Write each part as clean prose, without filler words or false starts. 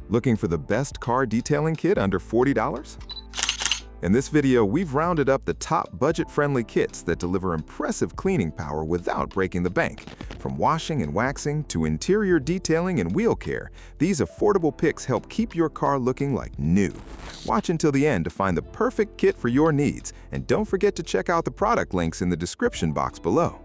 Looking for the best car detailing kit under $40? In this video, we've rounded up the top budget-friendly kits that deliver impressive cleaning power without breaking the bank. From washing and waxing to interior detailing and wheel care, these affordable picks help keep your car looking like new. Watch until the end to find the perfect kit for your needs, and don't forget to check out the product links in the description box below.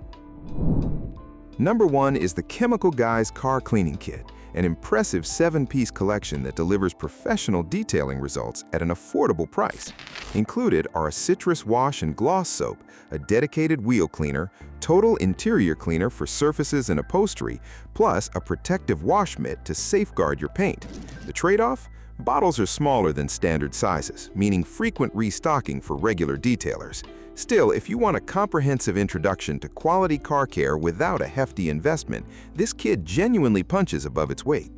Number 1 is the Chemical Guys Car Cleaning Kit, an impressive 7-piece collection that delivers professional detailing results at an affordable price. Included are a citrus wash and gloss soap, a dedicated wheel cleaner, total interior cleaner for surfaces and upholstery, plus a protective wash mitt to safeguard your paint. The trade-off? Bottles are smaller than standard sizes, meaning frequent restocking for regular detailers. Still, if you want a comprehensive introduction to quality car care without a hefty investment, this kit genuinely punches above its weight.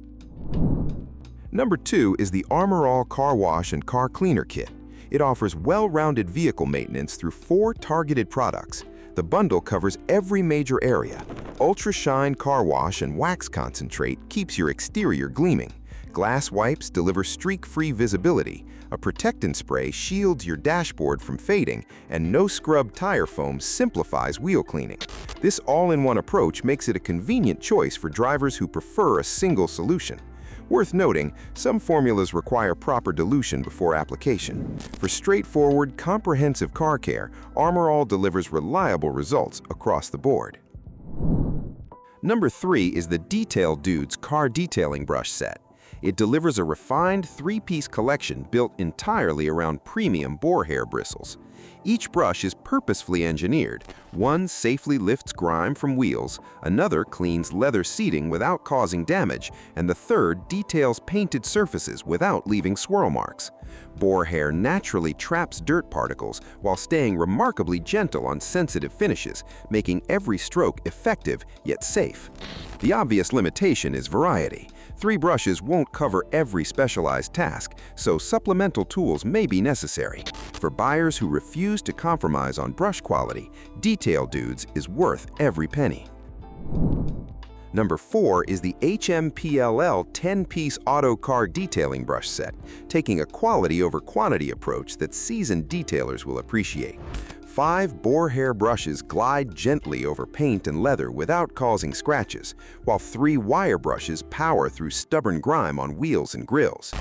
Number 2 is the Armor All Car Wash and Car Cleaner Kit. It offers well-rounded vehicle maintenance through 4 targeted products. The bundle covers every major area. Ultra Shine Car Wash and Wax Concentrate keeps your exterior gleaming. Glass wipes deliver streak-free visibility, a protectant spray shields your dashboard from fading, and no-scrub tire foam simplifies wheel cleaning. This all-in-one approach makes it a convenient choice for drivers who prefer a single solution. Worth noting, some formulas require proper dilution before application. For straightforward, comprehensive car care, Armor All delivers reliable results across the board. Number 3 is the Detail Dudes Car Detailing Brush Set. It delivers a refined 3-piece collection built entirely around premium boar hair bristles. Each brush is purposefully engineered. One safely lifts grime from wheels, another cleans leather seating without causing damage, and the third details painted surfaces without leaving swirl marks. Boar hair naturally traps dirt particles while staying remarkably gentle on sensitive finishes, making every stroke effective yet safe. The obvious limitation is variety. 3 brushes won't cover every specialized task, so supplemental tools may be necessary. For buyers who refuse to compromise on brush quality, Detail Dudes is worth every penny. Number 4 is the HMPLL 10-piece Auto Car Detailing Brush Set, taking a quality over quantity approach that seasoned detailers will appreciate. 5 boar hair brushes glide gently over paint and leather without causing scratches, while 3 wire brushes power through stubborn grime on wheels and grills.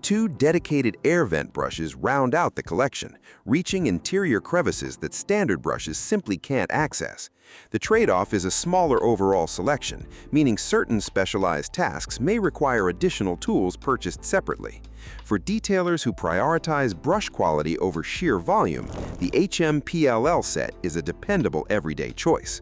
2 dedicated air vent brushes round out the collection, reaching interior crevices that standard brushes simply can't access. The trade-off is a smaller overall selection, meaning certain specialized tasks may require additional tools purchased separately. For detailers who prioritize brush quality over sheer volume, the HMPLL set is a dependable everyday choice.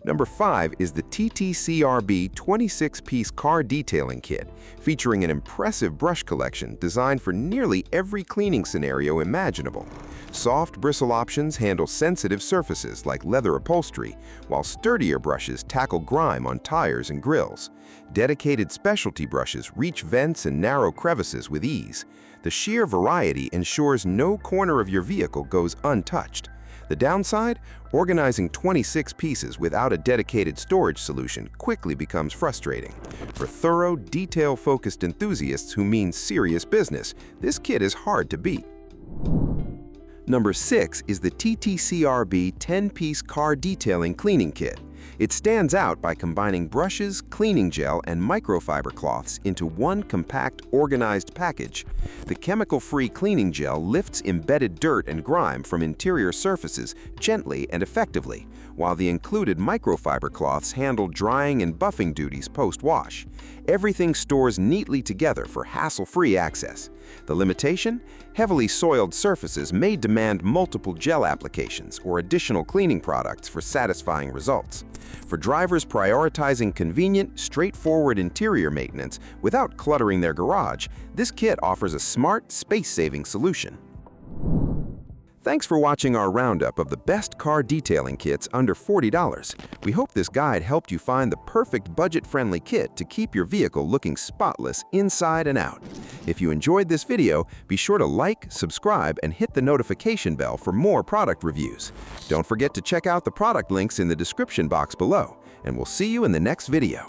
Number 5 is the TTRCB 26-piece Car Detailing Kit, featuring an impressive brush collection designed for nearly every cleaning scenario imaginable. Soft bristle options handle sensitive surfaces like leather upholstery, while sturdier brushes tackle grime on tires and grills. Dedicated specialty brushes reach vents and narrow crevices with ease. The sheer variety ensures no corner of your vehicle goes untouched. The downside? Organizing 26 pieces without a dedicated storage solution quickly becomes frustrating. For thorough, detail-focused enthusiasts who mean serious business, this kit is hard to beat. Number 6 is the TTRCB 10-piece Car Detailing Cleaning Kit. It stands out by combining brushes, cleaning gel, and microfiber cloths into one compact, organized package. The chemical-free cleaning gel lifts embedded dirt and grime from interior surfaces gently and effectively, while the included microfiber cloths handle drying and buffing duties post-wash. Everything stores neatly together for hassle-free access. The limitation? Heavily soiled surfaces may demand multiple gel applications or additional cleaning products for satisfying results. For drivers prioritizing convenient, straightforward interior maintenance without cluttering their garage, this kit offers a smart, space-saving solution. Thanks for watching our roundup of the best car detailing kits under $40. We hope this guide helped you find the perfect budget-friendly kit to keep your vehicle looking spotless inside and out. If you enjoyed this video, be sure to like, subscribe, and hit the notification bell for more product reviews. Don't forget to check out the product links in the description box below, and we'll see you in the next video.